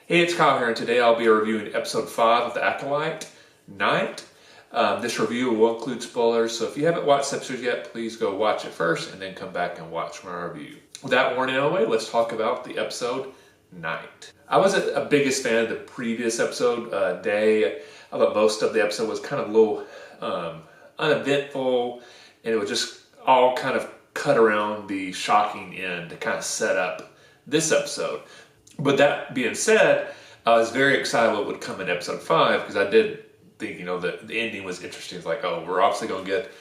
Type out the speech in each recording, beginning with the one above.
Hey, it's Kyle here, and today I'll be reviewing episode 5 of The Acolyte, Night. This review will include spoilers, so if you haven't watched the episode yet, please go watch it first and then come back and watch my review. With that warning out of the way, let's talk about the episode Night. I wasn't a biggest fan of the previous episode, Day. I thought most of the episode was kind of a little uneventful, and it was just all kind of cut around the shocking end to kind of set up this episode. But that being said, I was very excited what would come in episode 5 because I did think, the ending was interesting. It's like, oh, we're obviously going to get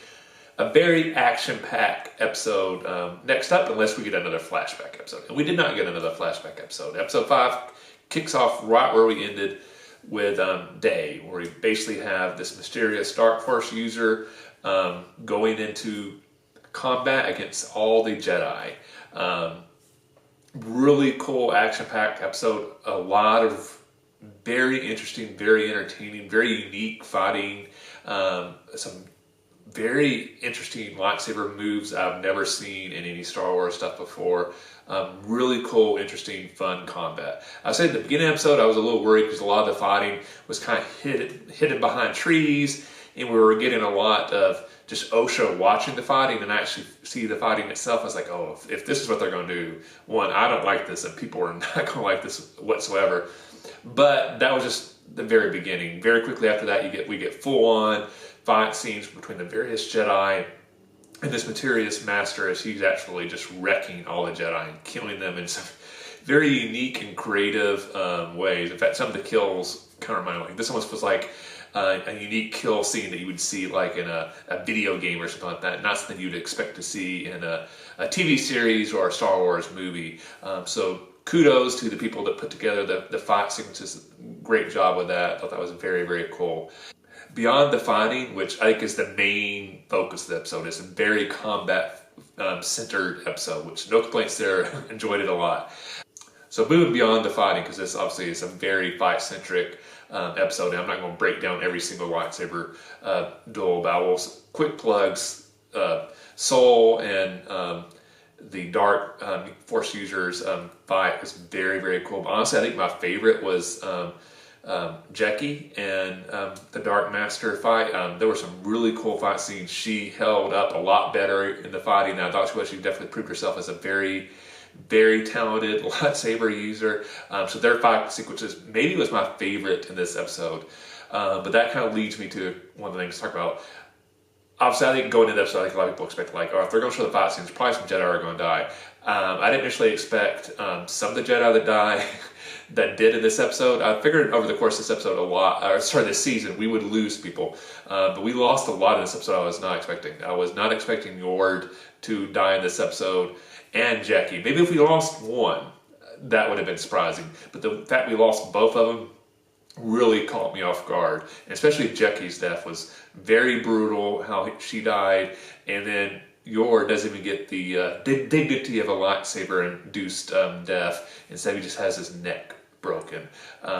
a very action-packed episode next up unless we get another flashback episode. And we did not get another flashback episode. Episode 5 kicks off right where we ended with Day, where we basically have this mysterious Dark Force user going into combat against all the Jedi. Really cool action-packed episode. A lot of very interesting, very entertaining, very unique fighting. Some very interesting lightsaber moves I've never seen in any Star Wars stuff before. Really cool, interesting, fun combat. I said at the beginning of the episode I was a little worried because a lot of the fighting was kind of hidden behind trees, and we were getting a lot of just Osha watching the fighting and actually see the fighting itself. I was like, oh, if this is what they're going to do, one, I don't like this, and people are not going to like this whatsoever. But that was just the very beginning. Very quickly after that, we get full-on fight scenes between the various Jedi and this Mysterious Master as he's actually just wrecking all the Jedi and killing them in some very unique and creative ways. In fact, some of the kills kind of remind me, like this almost was like a unique kill scene that you would see like in a video game or something like that. Not something you'd expect to see in a TV series or a Star Wars movie. So kudos to the people that put together the fight sequences. Great job with that. I thought that was very, very cool. Beyond the fighting, which I think is the main focus of the episode, it's a very combat-centered episode, which no complaints there. Enjoyed it a lot. So moving beyond the fighting, because this obviously is a very fight-centric episode, and I'm not going to break down every single lightsaber duel, but I will quick plugs. Soul and the Dark Force users fight was very, very cool. But honestly, I think my favorite was Jackie and the Dark Master fight. There were some really cool fight scenes. She held up a lot better in the fighting than I thought she was. She definitely proved herself as a very, very talented lightsaber user. So their fight sequences maybe was my favorite in this episode. But that kind of leads me to one of the things to talk about. Obviously, I think going into the episode, I think a lot of people expect, like, oh, if they're going to show the fight scenes, probably some Jedi are going to die. I didn't initially expect some of the Jedi to die that did in this episode. I figured over the course of this episode this season, we would lose people. But we lost a lot in this episode I was not expecting. I was not expecting Yord to die in this episode, and Jackie. Maybe if we lost one, that would have been surprising. But the fact we lost both of them really caught me off guard. And especially Jackie's death was very brutal, how she died. And then Yor doesn't even get the dignity of a lightsaber-induced death. Instead, he just has his neck broken.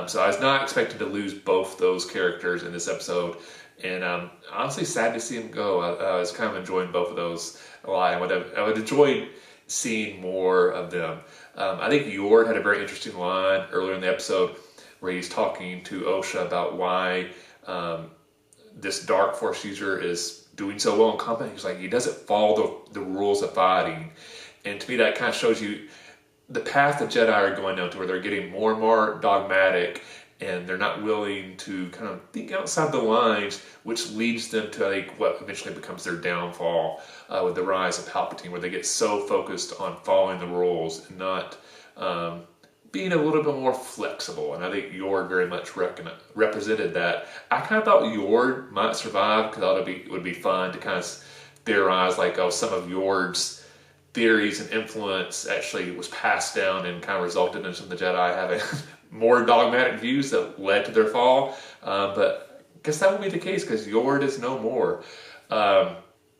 So I was not expecting to lose both those characters in this episode. And honestly, sad to see him go. I was kind of enjoying both of those a lot. I would enjoy seeing more of them. I think Yor had a very interesting line earlier in the episode where he's talking to Osha about why this Dark Force user is doing so well in combat. He's like, he doesn't follow the rules of fighting. And to me, that kind of shows you the path the Jedi are going down to, where they're getting more and more dogmatic, and they're not willing to kind of think outside the lines, which leads them to, I think, what eventually becomes their downfall with the rise of Palpatine, where they get so focused on following the rules and not being a little bit more flexible. And I think Yord very much represented that. I kind of thought Yord might survive because I thought it would be fun to kind of theorize, like, oh, some of Yord's theories and influence actually was passed down and kind of resulted in some of the Jedi having more dogmatic views that led to their fall. But I guess that would be the case because Yord is no more.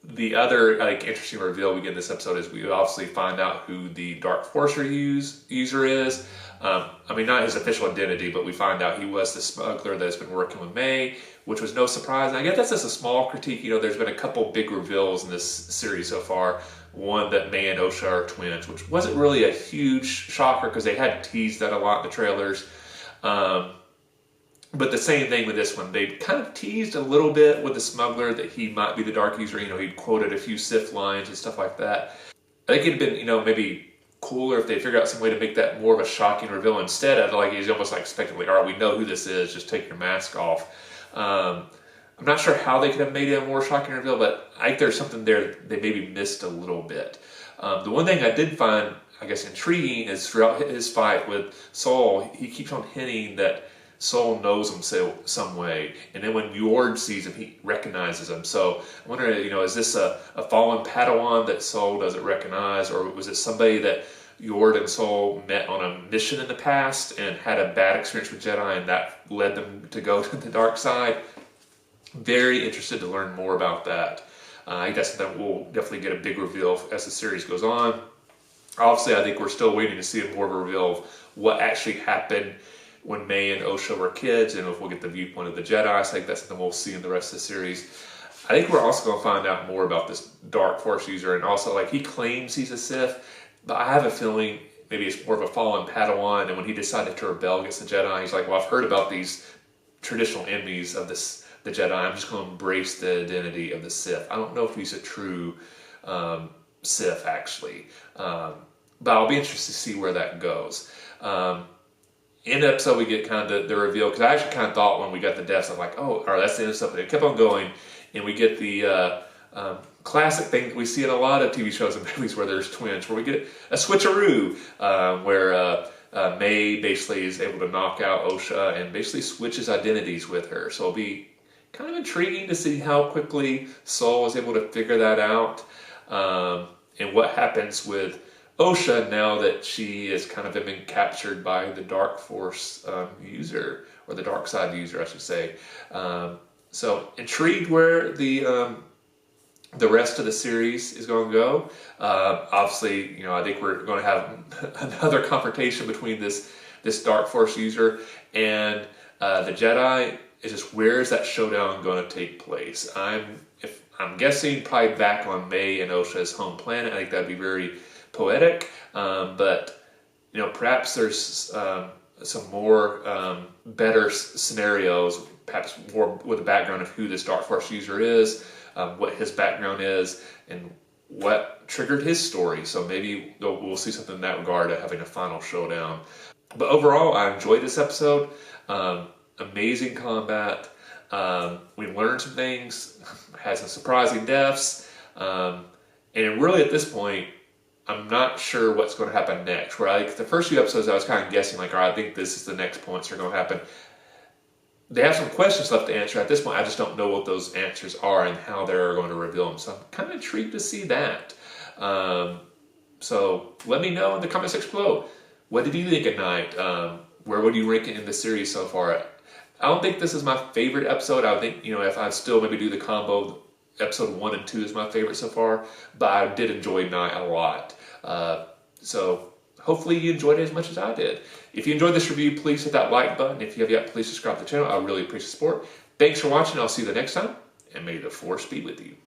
The other interesting reveal we get in this episode is we obviously find out who the Dark Force user is. Not his official identity, but we find out he was the smuggler that's been working with May, which was no surprise. And I guess that's just a small critique. There's been a couple big reveals in this series so far. One, that May and Osha are twins, which wasn't really a huge shocker because they had teased that a lot in the trailers. But the same thing with this one. They kind of teased a little bit with the smuggler that he might be the Dark User. He'd quoted a few Sith lines and stuff like that. I think it'd been, maybe cooler if they figured out some way to make that more of a shocking reveal. Instead, I feel like he's almost like expecting, all right, we know who this is, just take your mask off. I'm not sure how they could have made it a more shocking reveal, but I think there's something there they maybe missed a little bit. The one thing I did find, I guess, intriguing is throughout his fight with Saul, he keeps on hinting that Saul knows him some way, and then when Yord sees him, he recognizes him. So I wonder, is this a fallen Padawan that Saul doesn't recognize, or was it somebody that Yord and Saul met on a mission in the past and had a bad experience with Jedi, and that led them to go to the dark side? Very interested to learn more about that. I think that's something we'll definitely get a big reveal as the series goes on. Obviously, I think we're still waiting to see more of a reveal of what actually happened when May and Osha were kids, and if we'll get the viewpoint of the Jedi. I think that's something we'll see in the rest of the series. I think we're also going to find out more about this Dark Force user, and also, he claims he's a Sith, but I have a feeling maybe it's more of a fallen Padawan, and when he decided to rebel against the Jedi, he's like, well, I've heard about these traditional enemies of the Jedi. I'm just going to embrace the identity of the Sith. I don't know if he's a true Sith, actually. But I'll be interested to see where that goes. In the episode, we get kind of the reveal, because I actually kind of thought when we got the deaths, I'm like, oh, all right, that's the end of stuff. But it kept on going, and we get the classic thing that we see in a lot of TV shows and movies where there's twins, where we get a switcheroo, where May basically is able to knock out Osha and basically switches identities with her. So it'll be kind of intriguing to see how quickly Saul is able to figure that out, and what happens with Osha now that she has kind of been captured by the Dark Force user, or the Dark Side user, I should say. So intrigued where the rest of the series is going to go. Obviously, I think we're going to have another confrontation between this Dark Force user and the Jedi. It's just, where is that showdown going to take place? I'm guessing probably back on May and Osha's home planet. I think that'd be very poetic, but perhaps there's some more better scenarios, perhaps more with a background of who this Dark Force user is, what his background is, and what triggered his story. So maybe we'll see something in that regard of having a final showdown. But overall, I enjoyed this episode. Amazing combat. We learned some things, had some surprising deaths, and really at this point, I'm not sure what's going to happen next. Where the first few episodes, I was kind of guessing, all right, I think this is the next points are going to happen. They have some questions left to answer. At this point, I just don't know what those answers are and how they're going to reveal them. So I'm kind of intrigued to see that. So let me know in the comment section below. What did you think at night? Where would you rank it in the series so far? I don't think this is my favorite episode. I think, if I still maybe do the combo, episode 1 and 2 is my favorite so far, but I did enjoy Night a lot. So hopefully you enjoyed it as much as I did. If you enjoyed this review, please hit that like button. If you have yet, please subscribe to the channel. I really appreciate the support. Thanks for watching. I'll see you the next time, and may the Force be with you.